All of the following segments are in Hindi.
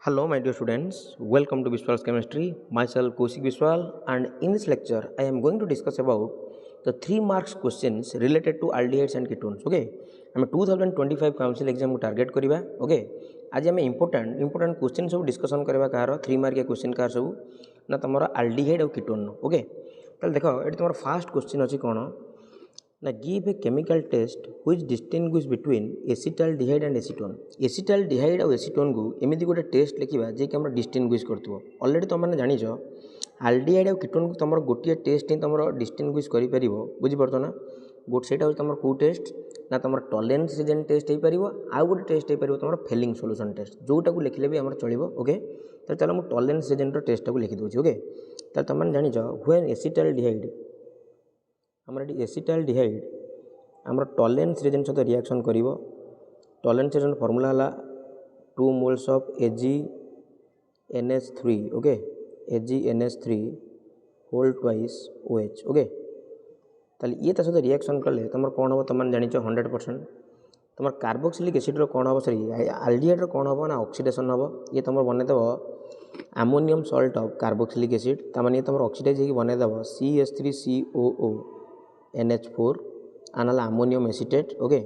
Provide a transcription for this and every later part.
Hello, my dear students. Welcome to Vishwal's Chemistry. Myself Kaushik Vishwal, and in this lecture, I am going to discuss about the 3 marks questions related to aldehydes and ketones. Okay, I am 2025 council exam को target करिबा. Okay, आज आम important question सब discussion करिबा कार 3 mark question कार सब ना तमरा aldehyde और ketone. Okay, ताल देखो एटी तमरा first question अछि कोन ना give a chemical test which distinguish between acetaldehyde and acetone. acetaldehyde और acetone को एमिति गोटे टेस्ट लिखा जे कि हम डिस्टिंग्विश करथबो. ऑलरेडी तुम मैंने जानिछ aldehyde और ketone को तुम गोटे टेस्ट ही तुम डिस्टिंग्विश करि परिबो. बुझि परतो ना गोटे सेटा तुम को टेस्ट ना तुम टॉलरेंस रीजन टेस्ट हो पारिबो आ गोटे टेस्ट हो पारिबो तुम फेलिंग सॉल्यूशन टेस्ट जोटा को लिखले भी हमर चलिबो. ओके तो चलो मु टॉलरेंस रीजन रो टेस्ट को लिखि दोछि. ओके तो तुम मैंने जानिछ व्हेन acetaldehyde आमर ये एसिटाल्डिहाइड आमर टॉलरेंस रीजन सहित रिएक्शन करिवो. टॉलरेंस रीजन फॉर्मूला हला 2 moles of AgNH3. Okay AgNH3 whole twice OH. Okay ताले ये ता सहित रिएक्शन कले तुम कौन हम तुम जानिछ 100% तुम कार्बोक्सिलिक एसिड रो कौन हम सॉरी आल्डिहाइड रो कौन हम ना ऑक्सीडेशन हम ये तुम बने देव ammonium salt of carboxylic acid ता माने तुम ऑक्सीडाइज होगी बने देव CH3COO NH4 आना अमोनियम एसीटेट. ओके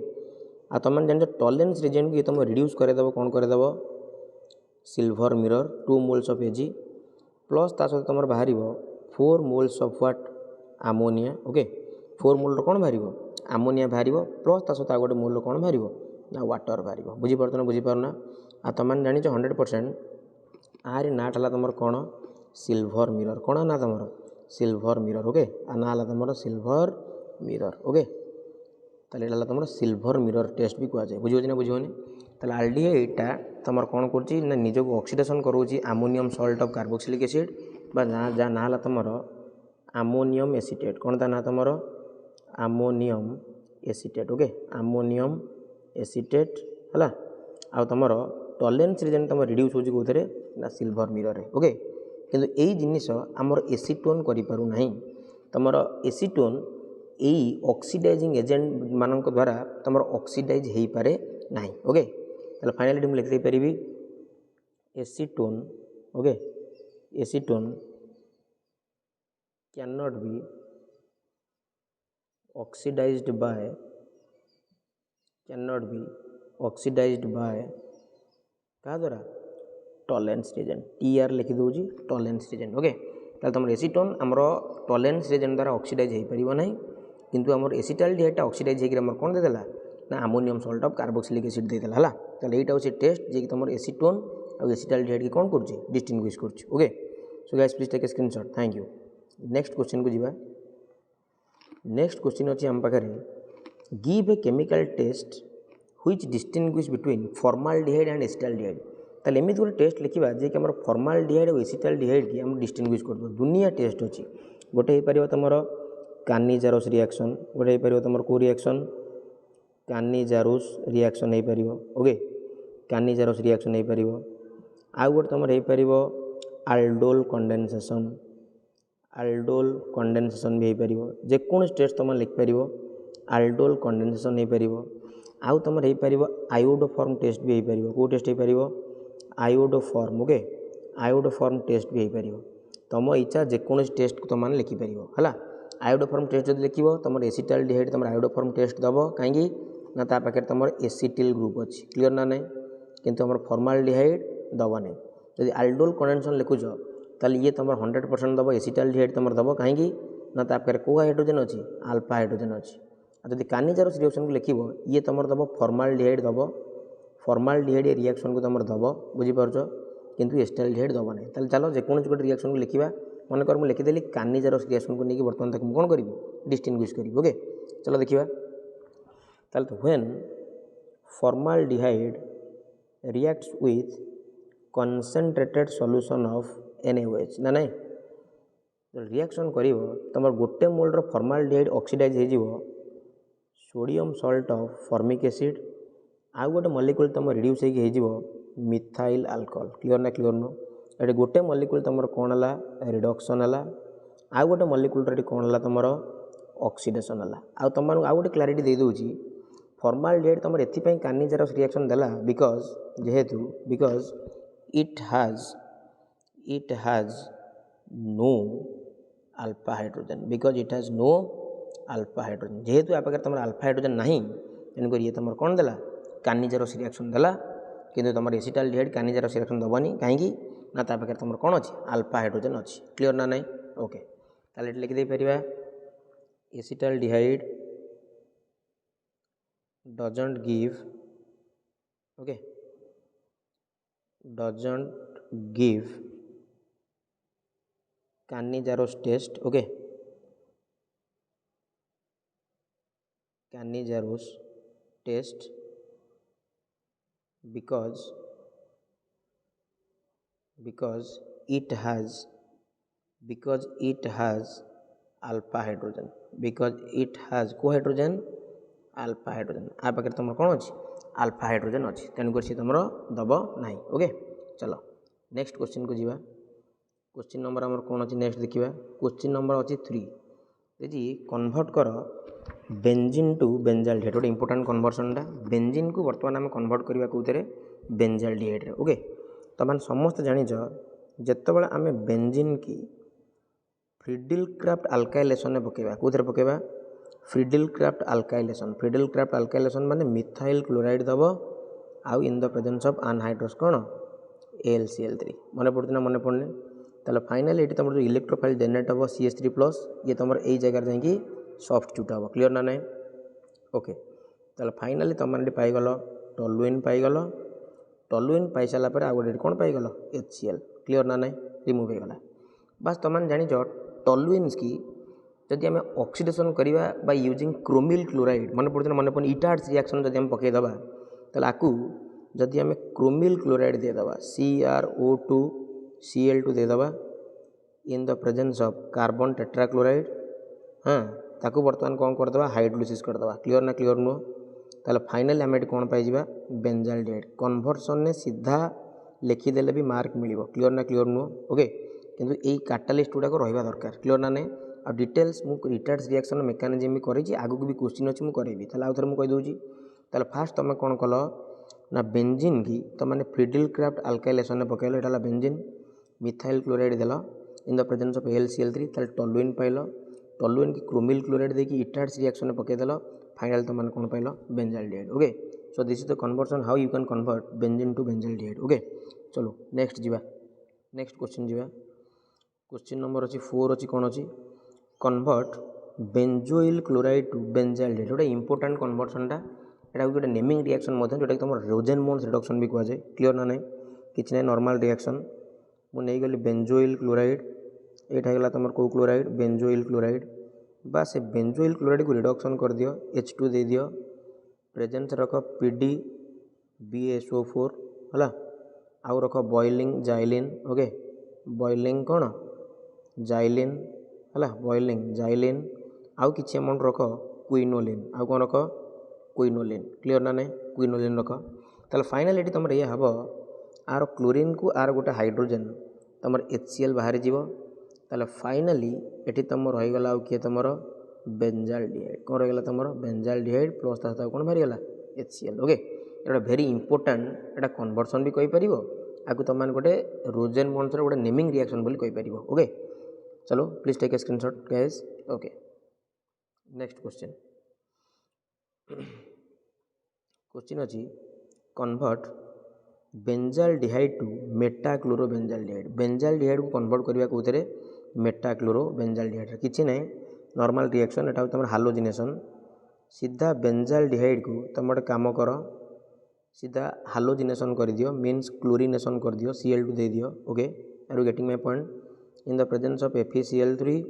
आ तुम जान टॉलरेंस रीजन को ये तुम रिड्यूस करदेव कौन करदेव silver mirror 2 moles of Ag plus ता सहित तुम बाहर 4 moles of what ammonia. Okay 4 mole कौन बाहर अमोनिया बाहर प्लस ता सहित गोटे मोल कौन बाहर ना वाटर बाहर. बुझीपार ना बुझीपारना आ तुम जान 100% आर नाट है तुम कौन सिल्वर मिरर कौन ना तुम सिल्वर मिरर. ओके आ ना तुम सिल्वर मिरर. ओके ताले एटा तुम सिल्वर मिरर टेस्ट भी कहुए. बुझे ना बुझे ताले आल्डिहाइडटा तुम कौन कर निजक ऑक्सीडेशन करोची ammonium salt of carboxylic acid बा जहाँ ना तुम अमोनियम एसीटेट कौन ता ना तुम ammonium acetate. Okay ammonium acetate है आ तुम टॉलरेंस रीजन तुम रिड्यूस होची कोथरे ना सिल्वर मिरर रे. ओके किंतु एई जिनिस आमर एसीटोन करि पारु नाही. तुमर एसीटोन यही ऑक्सीडाइजिंग एजेंट मानक द्वारा तुम ऑक्सीडाइज हो पारे ना. ओके तो फाइनली मुझे लिखि पारि acetone. Okay acetone cannot be oxidized by क्या द्वारा टॉलरेंस रीजन TR लिखि दौजी टॉलरेंस रीजन. ओके ताल तुम एसीटोन आमर टॉलरेंस रीजन द्वारा ऑक्सीडाइज हो पार ना किंतु आमर एसिटाल्डिहाइडटा ऑक्सीडाइज होकर कौन देदेला ना ammonium salt of carboxylic acid देदेला है. ताले एटा होची टेस्ट जे कि तुम एसीटोन और एसिटाल्डिहाइड की कौन करछि डिस्टिंग्विश करछि. Okay so guys please take a screenshot. Thank you. Next question को जीवा. नेक्स्ट क्वेश्चन अछि हम पाखरे give a chemical test which distinguish between formaldehyde and acetaldehyde. ताले एमिति गोटे टेस्ट लिखिबा जे कि हमर फॉर्माल्डिहाइड और एसिटाल्डिहाइड की हम डिस्टिंग्विश करबो. दुनिया टेस्ट अछि गोटे हे परिबो तुमरो कानिजारोस रिएक्शन गोटे हो तुम कौ रिएक्शन कानिजारोस रिएक्शन हो पार. ओके कानिजारोस रिएक्शन हो पार आउ गोटे तुम हो आल्डोल कंडेनसेशन भी हो पार. जेकोसी टेस्ट तुम लिखिपर आल्डोल कंडेनसेशन हो पार. आउ तुम हो पार आयोडोफॉर्म टेस्ट भी हो पार. कौ टेस्ट हो पार आयोडोफॉर्म. ओके आयोडोफॉर्म टेस्ट भी हो पार. तुम इच्छा जेकोसी टेस्ट को तुम लिखिपर है. आयोडोफॉर्म टेस्ट जो लिख तुम एसिटाल्डिहाइड तुम आयोडोफॉर्म टेस्ट दब कहीं ना ता पाखे तुम एसिटिल ग्रुप अच्छी क्लीयर ना नहीं किंतु तुम फॉर्माल्डिहाइड दब नहीं. जब आल्डोल कंडेंसेशन लिखुच ताल ये तुम 100% दब एसिटाल्डिहाइड तुम दब कहीं ना ता पाखे कौ हाइड्रोजेन अच्छी आल्फा हाइड्रोजेन अच्छी. जब कानिजारोस रिएक्शन को लिख ये तुम दब फॉर्माल्डिहाइड दब फॉर्माल्डिहाइड रिएक्शन को तुम दब बुझीपार किंतु एसिटाल्डिहाइड दब नहीं. ताल चलो जेकोसी गोटे रिएक्शन को लिखा मन कर मुझे लिखिदेली कानिजारोस रिएक्शन को लेकिन बर्तमान तक कौन करी डिस्टिंग्विश करी. ओके चलो देखिए ताल तो when formaldehyde reacts with concentrated solution of NaOH ना नहीं रिएक्शन कर तुम गोटे मोल रो फॉर्माल्डिहाइड ऑक्सीडाइज हो sodium salt of formic acid आउ गोटे मॉलिक्यूल तुम रिड्यूस हो मिथाइल अल्कोहल. क्लीयर ना क्लीयर नो ये गोटे मॉलिक्यूल तुम कौन है रिडक्शन है आउ गोटे मॉलिक्यूल कौन है तुम ऑक्सीडेशन है. आ तुम आउ गोटे क्लारिटी दे दूची फॉर्माल्डिहाइड तुम एपाई कानिजारोस रिएक्शन देला बिकज जेहेतु it has no alpha hydrogen, because it has no alpha hydrogen. जेहेतु या पाखे तुम alpha hydrogen नहीं, तेणुक ये तुम कौन देला कानिजेरोस रिएक्शन देला, किंतु तुम एसिटाल्डिहाइड कानिजेरोस रिएक्शन दबनी कहीं ना ता पाखे तुम कौन अच्छी alpha hydrogen अच्छी. क्लियर ना नहीं? ओके, ताले लिखिदे परिबा acetaldehyde doesn't give Cannizaro's test. Okay, Cannizaro's test because it has alpha hydrogen, because it has co-hydrogen alpha hydrogen. आ पाखे तुम कौन अच्छी alpha hydrogen अच्छी, तेणुक सी तुम दब ना. ओके, चलो नेक्स्ट क्वेश्चन को जीवा. क्वेश्चन नंबर आमर कौन अच्छी नेक्स्ट देखा. क्वेश्चन नंबर अच्छी 3. जी कन्वर्ट कर बेंजीन टू बेंजाल्डिहाइड. गोटे इंपोर्टाट कन्वर्सनटा बेंजीन को बर्तमान आम कन्वर्ट करवा कौन बेंजाल्डिहाइड. ओके, तो मैंने समस्त जाच जिते आम बेंजीन की फ्रिडलक्राफ्ट अल्काइलेशन पकेबा कौन पकेबा फ्रिडलक्राफ्ट अल्काइलेशन. फ्रिडलक्राफ्ट अल्काइलेशन माने मिथाइल क्लोराइड दब आउ इन द प्रेजेंस ऑफ अनहाइड्रस कौन AlCl3. मन पड़े ना मन पड़ने ताले फाइनली ये तुम जो इलेक्ट्रोफाइल जनरेट हम CH3+, ये तुम यही जगह जाकि सब्स्टिट्यूट हम. क्लियर ना नहीं? ओके, ताले फाइनली तुम मैंने पाइगल टॉलुइन पाइगल. टॉलुइन पाई सारा पर आ गए कौन पाइगल HCl. क्लियर ना नहीं? रिमूव होगा. बस तुम जान टॉलुइन्स की जदि आम ऑक्सीडेशन करवा बाय यूजिंग क्रोमिल क्लोराइड. मन पड़े मन पड़े इटार्ड्स रिएक्शन जब पकईदे ताले आकु जदि आम क्रोमिल क्लोराइड देदेबा CrO2 Cl2 देदेबा in the presence of carbon tetrachloride. हाँ, ताकू बर्तमान कौन करदेबा हाइड्रोलिसिस करदेबा. क्लियर ना क्लियर नुह? ताले फाइनली आम ये कौन पाइबा बेंजाल्डिहाइड. कन्वर्सन ने सीधा लिखिदेले भी मार्क मिल. क्लियर ना क्लियर नुह? ओके, किंतु यही काटालिस्ट गुड़ाक रहा दरकार. क्लियर ना नहीं? आ डिटेल्स मु रिटार्ड्स रिएक्शन मेकानिजम भी करी आगू भी क्वेश्चन अच्छी मुझे करेबी. ताले आउ थे मुझे कहीदे ताले फास्ट तुम कौन कल ना बेंजीन की तुम मैंने फ्रिडलक्राफ्ट अल्काइलेशन पकेल. यहाँ बेंजीन मिथाइल क्लोराइड देल इन द प्रेजेंस ऑफ AlCl3. ताले टॉलुइन पाइल. टॉलुइन की क्रोमिल क्लोराइड देकी इटार्ड्स रिएक्शन पकईदेल. फाइनल तुम कौन पाइल benzaldehyde. Okay, so this is the conversion how you can convert benzene to benzaldehyde. Okay, चलो नेक्स्ट जीवा. नेक्स्ट क्वेश्चन जीवा. क्वेश्चन नंबर अच्छी 4 अच्छी कौन अच्छी convert benzoyl chloride to benzaldehyde. गोटे इंपोर्टाट कन्वर्सनटा यहाँ गोटे नेमिंग रिएक्शन जोटा कि तुम रोजेनमोन्स रिडक्शन भी कहुए. क्लियर ना नहीं? किसी ना नॉर्मल रिएक्शन मुझे गली बेंजोइल क्लोराइड. यहाँ है तुम कौ क्लोराइड बेंजोइल क्लोराइड. बा से बेंजोइल क्लोराइड को रिडक्शन कर दियो H2 दे दियो. प्रेजेंस रख PdBSO4 है. आउ रख बॉइलिंग जाइलिन. ओके, बॉइलिंग कौन जाइलिन है. बॉइलिंग जाइलिन आउ किसी अमाउंट रख क्विनोलिन. आउ कौन रख क्विनोलिन. क्लियर ना नहीं? क्विनोलिन रख. ताले फाइनल ये तुम ये हम आर क्लोरीन को आर गोटे हाइड्रोजेन तुम HCl बाहरी जीव. ताले फाइनली ये तुम रहीगला आउ किए तुम बेंजाल्डिहाइड. कौन रहीगला तुम बेंजाल्डिहाइड प्लस ता कौन बाहरीगला HCl. ओके, ये भेरी इंपोर्टाट एटा कन्वर्सन भी कहीपर. आपको तुम मैंने गोटे रोजेनमोन्स गोटे नेमिंग रिएक्शन बोली कहीपर. ओके, चलो please take a screenshot guys. Okay, next question. Question अच्छी convert benzaldehyde to metachloro benzaldehyde. Benzaldehyde को कन्वर्ट करवा कौन मेटाक्लोरो बेंजाल्डिहाइड. किसी ना नॉर्मल रिएक्शन एटा तुम हालोजिनेशन. सीधा बेंजाल्डिहाइड को तुम गोटे काम कर सीधा हालोजिनेशन कर दियो. मीन्स क्लोरिनेशन कर दियो. Cl2 दे दियो. Okay, are you getting my point? In the presence of FeCl3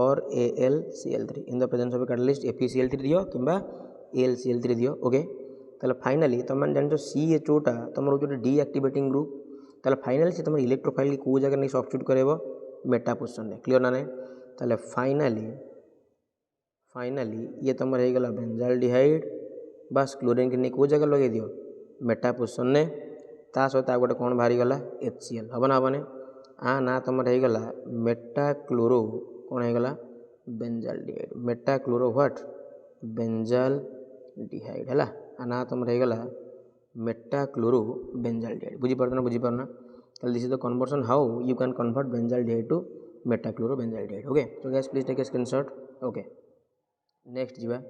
और AlCl3. In the presence of catalyst FeCl3 दियो किंबा AlCl3 दियो. ओके, ताले फाइनली तुम मैंने जान CHOटा तुम जो डीएक्टिवेटिंग ग्रुप. ताले फाइनली से तुम इलेक्ट्रोफाइल की कौ जगह नहीं सब्स्टिट्यूट करेब मेटा पोजिशन में. क्लियर ना नहीं? ताले फाइनली ये तुम रहीगला बेंजाल्डिहाइड. बस क्लोरीन की नहीं कौ जगह लगे दियो मेटा पोजिशन में. ता सहित गोटे कौन बाहरी गला HCl. हम ना हेनी? आ ना तुम रहीगला मेटाक्लोरो कौन होगा बेंजाल्डिहाइड. मेटाक्लोरो व्हाट बेंजाल्डिहाइड है. ना तुम रहीगला मेटाक्लोरो बेंजाल्डिहाइड. बुझीपार ना? बुझीपार ना? ताहले this is the conversion how you can convert benzaldehyde to metachlorobenzaldehyde okay so guys please take a screenshot okay next जीवा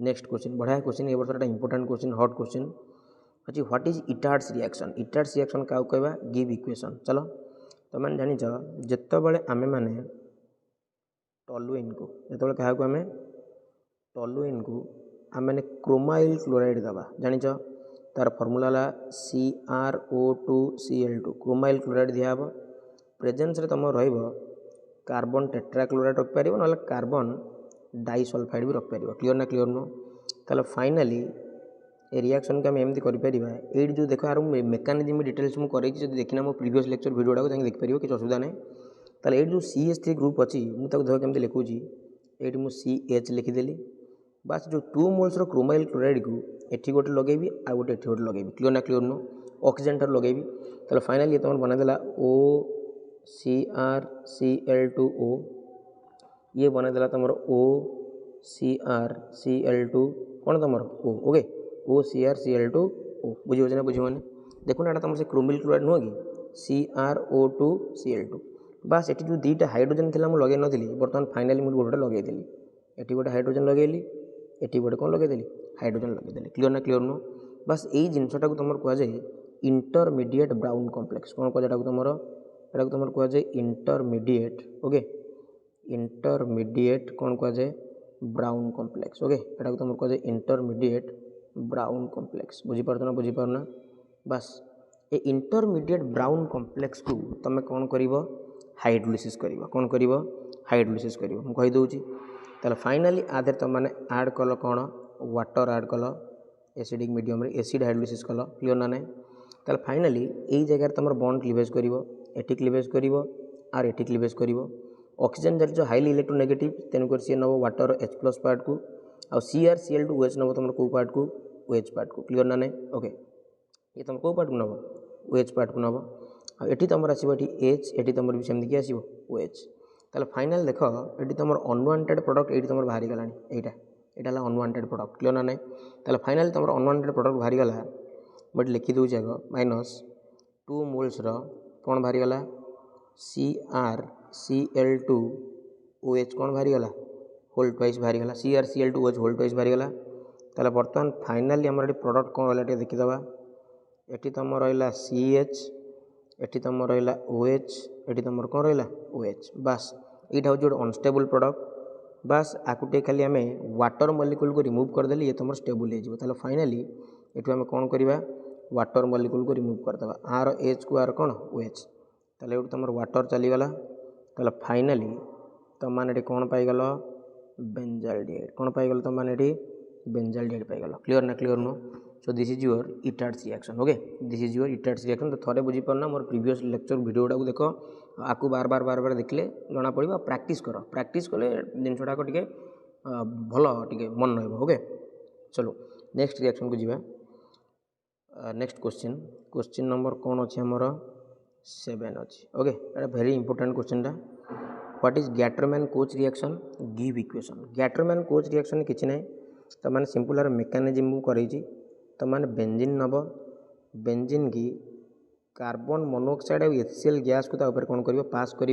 नेक्स्ट क्वेश्चन बढ़िया क्वेश्चन ये वर्ष इंपोर्टेंट क्वेश्चन हॉट क्वेश्चन अच्छी व्हाट इज इटार्ड्स रिएक्शन क्या कहवा गिव इक्वेशन चलो तुम मैंने जानिच जितेबाला आमे मैंने टॉलुइन को जो क्या आम टॉलुइन को आम मैंने क्रोमाइल क्लोराइड दबा जानिच तार फर्मूला CrO2Cl2 क्रोमाइल क्लोराइड दिया प्रेजेंस रे तुम रही कार्बन टेट्राक्लोराइड रखिपार ना कार्बन डाइसल्फाइड भी रखिपार क्लीयर ना क्लीयर नो ताहले फाइनाली ए रिएक्शन को आम एमती करें ये जो देख यार मेकानिज्म डिटेल्स मुझे करेगी जो देखना मो प्रीवियस लेक्चर वीडियोटा को देखिपार किसी असुविधा नहीं ताहले ये जो CH3 ग्रुप अच्छी मुझे देख केमती लिखुची ये मुझे CH लिखिदेली बास जो 2 मोल्स क्रोमाइल क्लोराइड को एटी गोटे लगेबी आ गोटे एटी गोटे लगेबी क्लीयर ना क्लीयर नो ऑक्सीजन ठार लगेबी ताहले फाइनाली तुम बनईदेला OCrCl2O ये बनईदेला तुम OCrCl2 कौन तुम O ओके OCrCl2O बुझे ना बुझे देखो ना तुम से क्रोमाइल क्लोराइड नुह कि CrO2Cl2 बास ये जो दुईटा हाइड्रोजेन थी मुझे लगे नी बर्तमान फाइनाली मुझे गोटे लगेदेली ये गोटे हाइड्रोजेन लगेली ये गोटे कौन लगेदेली हाइड्रोजेन लगेदेली क्लीयर ना क्लीयर नो बास यही जिनटा को तुम कहुए इंटरमीडिएट ब्राउन कॉम्प्लेक्स कौन कह तुम कहुए इंटरमीडिएट ओके इंटरमीडिएट कौन कहुए ब्राउन कॉम्प्लेक्स ओके ये तुम कहुए इंटरमीडिएट ब्राउन कॉम्प्लेक्स बुझीपार ना बुझीपारना बास ए इंटरमीडिएट ब्राउन कॉम्प्लेक्स को तुम कौन कर हाइड्रोलिसिस कर कौन कर हाइड्रोलिसिस कर कहीदे ताहले फाइनाली आधे तुम मैंने आड कल कौन वाटर आड कल एसिडिक मीडियम एसिड हाइड्रोलिसिस कल क्लीयर ना नहीं ताहले फाइनाली यही जगह तुम बॉन्ड क्लीवेज कर एटी क्लीवेज कर आर एटी क्लीवेज कर ऑक्सीजन जान हाईली इलेक्ट्रोनेगेटिव तेणुकर सी नब वाटर H+ पार्ट को आ CrCl2OH नब तुम कौ पार्ट को OH पार्ट को क्लीयर ना नहीं ओके ये तुम कौ पार्ट को नब OH पार्ट को नब आठी तुम आसो H ये तुम भी सेमती आसो OH ताहले फाइनाल देख ये तुम अनवांटेड प्रोडक्ट ये तुम बाहरी गला यहाँ अनवांटेड प्रोडक्ट क्लीयर ना नहीं ताहले फाइनाल तुम अनवांटेड प्रोडक्ट बाहरी गला मुझे लिखिदे आग -2 मोल्स कौन बाहरी गला CrCl2OH कौन बाहरी गला होल ट्वाइस बाहरी गला CrCl2OH होल ट्वाइस बाहरी गला ताहले बर्तमान फाइनाली आम प्रोडक्ट कौन रहा देखीदबा ये तुम रहा CH ये तुम रहा OH ये तुम कौन रहा OH बास यहाँ हूँ गोटे अनस्टेबल प्रोडक्ट बास आकुटे खाली आम वाटर मलिक्यूल को रिमूव करदेली ये तुम स्टेबल हो फाइनाली ये आम कौन करवा वाटर मलिक्यूल को रिमूव करदे आर H को आर कौन OH ताहले ये तुम वाटर चलीगला ताहले फाइनाली तुम मैंने कौन पाइगल बेंजाल्डिहाइड कौन पाइगल तुम मैंने बेंजाल्डिहाइड पाइगल क्लीयर ना clear no so this is your Etard's reaction okay this is your Etard's reaction तो थोड़े बुझीपारना मोर प्रीवियस लेक्चर वीडियोटा को देख आपको बार बार देखले जना पड़ा प्रैक्टिस कर प्रैक्टिस कले जिनसटा टे भल टे मन रहा ओके चलो नेक्स्ट रिएक्शन को जीवा नेक्स्ट क्वेश्चन नंबर कौन अच्छे आमर 7 अच्छी ओके ये वेरी इंपोर्टेंट क्वेश्चन टा what is Gattermann Koch reaction give equation Gattermann Koch reaction किसी ना तो मैंने सिंपल यार मेकानिज्म कर तो मैंने बेंजीन नब बेंजीन की कार्बन मोनोक्साइड और HCl गैस को तापर कौन कर पास कर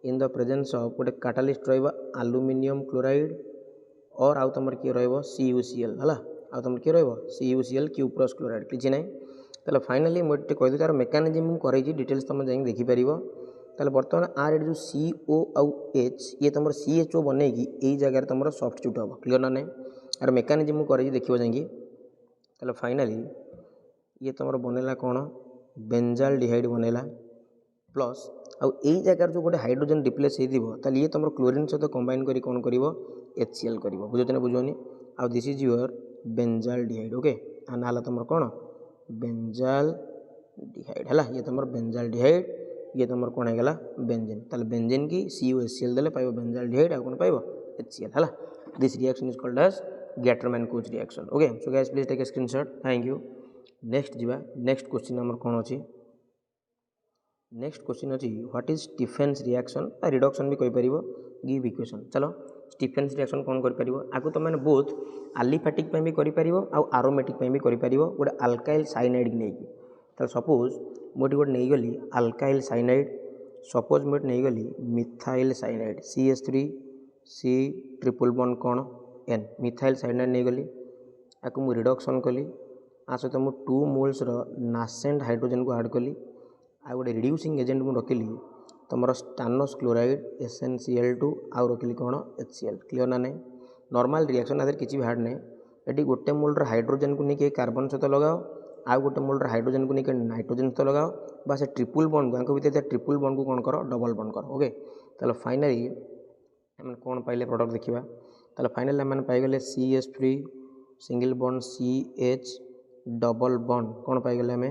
इन द प्रेजेंस ऑफ गोटे कैटालिस्ट रल्युमिनियम क्लोराइड और आउ तुम किए CuCl है आ तुम किए CuCl Q+ क्लोराइड किसी ना ताहले फाइनाली मुझे कहीदे तार मेकानिज्म कर डिटेल्स तुम जाए देखिपार ताहले बर्तमान आर ये जो CO आउ H ये तुम CHO बनईकि यही जगह तुम सब्स्टिट्यूट हम क्लीयर ना नहीं यार मेकानिज्म कर देखिए जाएंगे ताहले फाइनाली ये तुम बनैला कौन बेंजाल्डिहाइड बनैला प्लस आउ यही जगह जो गोटे हाइड्रोजन रिप्लेस हो ये तुम क्लोरीन सहित कंबाइन करी कौन कर HCl कर बुझे ना बुझनी आउ this is your benzaldehyde okay आ ना तुम कौन बेंजाल्डिहाइड है ये तुम बेंजाल्डिहाइड ये तुम कौन होगा बेंजीन ताहले बेंजीन की CuHCl देले पाइबो बेंजाल्डिहाइड आ कौन पाइबो HCl है this reaction is called as Gattermann Koch reaction okay so guys please take a screenshot thank you next जीवा नेक्स्ट क्वेश्चन नंबर कौन अच्छी नेक्स्ट क्वेश्चन अच्छी what is Stephen's reaction reduction भी कहीपर गिव इक्वेशन चलो स्टीफेन्स रिएक्शन कौन कर आपको तुम मैंने बोथ आलिफैटिक भी कर आरोमेटिक भी कर गोटे अल्काइल साइनाइड नहीं ताहले सपोज मुझे गोटे नहीं गली अल्काइल साइनाइड सपोज मुझे नहीं गली methyl cyanide CH3 C triple bond कौन N मिथाइल साइनाइड नहीं गली आपको मुझे रिडक्शन कली आ सहित मुझे 2 मोल्स नासेंट हाइड्रोजन को ऐड कली आ गोटे रिड्यूसिंग एजेंट मुझे रखिली तुम स्टानस क्लोराइड SnCl2 आउ रखिली कौन HCl क्लीयर ना नहीं नॉर्मल रिएक्शन आदि किसी भी हार्ड नहीं ये गोटे मोल्डर हाइड्रोजन को नहीं कार्बन सहित लगाओ आउ गोटे मोल्डर हाइड्रोजन को नहीं नाइट्रोजन सहित लगाओ बस ट्रिपल बॉन्ड को भितर ट्रिपल बॉन्ड को कौन कर डबल बॉन्ड कर ओके ताहले फाइनली आम कौन पाइले प्रोडक्ट देखा ताहले फाइनली आम पाइगले CH3 single bond CH double bond कौन पाइगले आम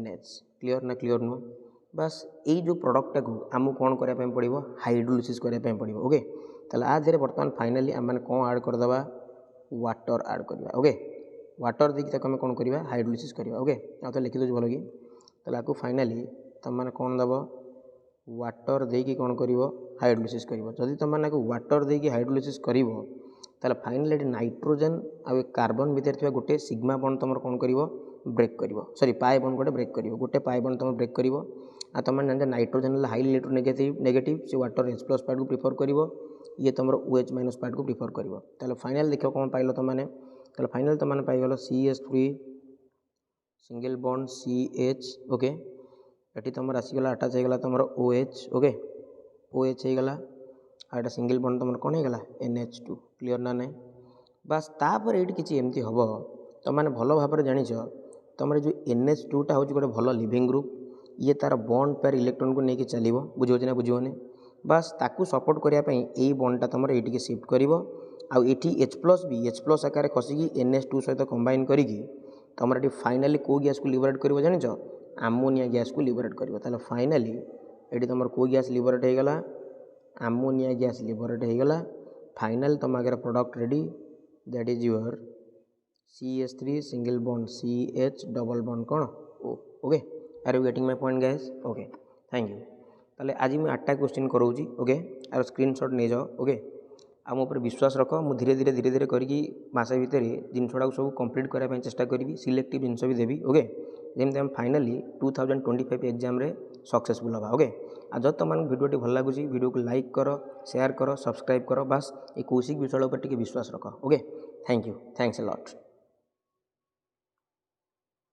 NH क्लीयर ना क्लीयर नुह बस यही जो प्रोडक्टा को आमको कौन करने पड़ो हाइड्रोलिसिस करने पड़ो ओके ताहले आ देहरे बर्तमान फाइनली आम कौन ऐड करदे वाटर ऐड करवा ओके वाटर देखिए आम कौन करवा हाइड्रोलिसिस करवा ओके आ तो लिखी दूसरी भल कि ताहले आपको फाइनली तुम कौन दब वाटर देकी कौन कर हाइड्रोलिसिस कर जदि तुम वाटर देकी हाइड्रोलिसिस कर ताहले फाइनली नाइट्रोजन आ कार्बन भितर गोटे सिग्मा बॉन्ड तुम कौन कर ब्रेक कर सॉरी पाए बॉन्ड गोटे ब्रेक कर गोटे पाए बॉन्ड तुम ब्रेक कर तुम जानते नाइट्रोजन हाईली इलेक्ट्रोनेगेटिव से वाटर H+ पार्ट को प्रिफर कर ये तुम OH- पार्ट को प्रिफर कर ताहले फाइनल देख कौन पाइल तुमने ताहले फाइनल तुमने पाइगल CH3 single bond CH okay ये तुम आसीगला अटाच होगा तुम OH ओके OH होगा आटा सिंगल बॉन्ड तुम कौन होगा NH2 क्लीयर ना नहीं बस तापर ये किसी एमती हम तुमने भल भाव जाच तुम जो NH2 हूँ गोटे भल लिविंग ग्रुप ये तार बॉन्ड पेयर इलेक्ट्रॉन को लेकिन चलो बुझे ना बुझे बस ताकू सपोर्ट करने यही बॉन्डटा तुम ये शिफ्ट कर आठी H+ भी H+ आकार खसिकी NH2 सहित कंबाइन करी तुम ये फाइनाली कौ गैस को लिबरेट कर जान आमोनिया गैस को लिबरेट कर ताहले फाइनाली ये तुम कौ गैस लिबरेट होगला आमोनिया गैस लिबरेट होगला फाइनल तुम आगे product ready that is your CH3 single bond CH double bond कौन O okay are you getting my point guys okay thank you ताहले आज मैं 8टा क्वेश्चन कराऊँ ओके आर स्क्रीनशॉट नहीं जाओ ओके आम उपर विश्वास रख मुझे धीरे धीरे करके मसे भितर जिनसगुड़ा सब कंप्लीट करने चेष्टा करी सिलेक्टिव जिनस भी देवी ओके जमी आम फाइनाली 2025 एग्जाम रे सक्सेसफुल हवा ओके आ जब तुम भिडियो भल लगुच भिडियो को लाइक कर शेयर कर सब्सक्राइब कर बस ये कौशिक विषय पर विश्वास रख okay thank you thanks a lot.